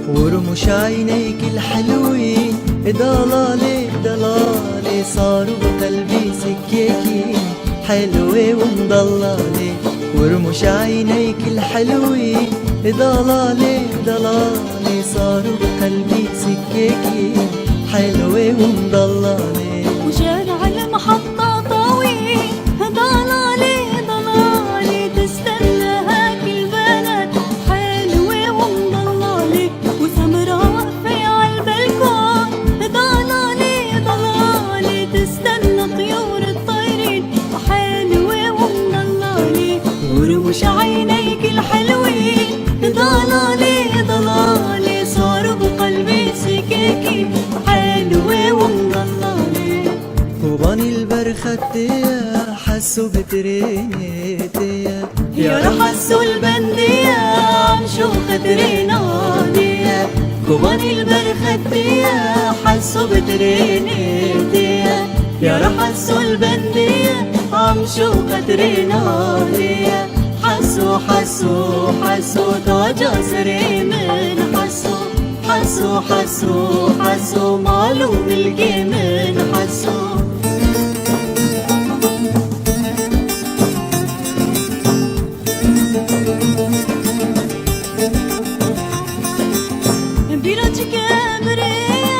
ورموش عينيك الحلوين ضلالي ضلالي صاروا بقلبي سكاكين حلوة ومضلالي. ورموش عينيك الحلوين ضلالي ضلالي صاروا بقلبي سكاكين حلوة ومضلالي. وشارع المحطة طويل ضلالي ضلالي تستناها كل بنات حلوة ومضلالي. وسمرة واقفة عالبلكون ضلالي ضلالي تستنى طيور الطيرين حلوة ومضلالي. ورموش عينيك الحلوين ضلالي ضلالي صاروا بقلبي سكاكين حلوة ومضلالي. وبني البرختية حسوا بترينيتية يا رح حسوا البندية عم شو خطرينادية. كوباني البرختية حسوا بترينيتية يا رح حسوا البندية عم شو خطرينادية. حسوا حسوا حسوا طاجة سريمن حسوا حسوا حسوا حسوا معلوم الجيمن حسوا. بيرج كبرية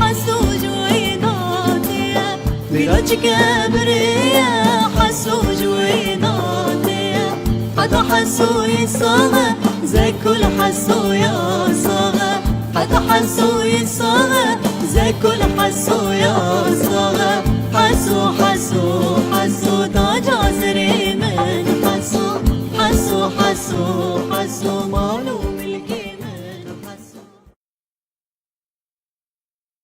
حسوا جويداتية بيرج كبرية حسوا جويداتية. حتى حسوا يصاغى زي كل حسوا يا صاغى. حتى حسوا يصاغى زي كل حسوا يا صاغى. حسوا حسوا حسوا طاجة سريمن حسوا حسوا حسوا حسوا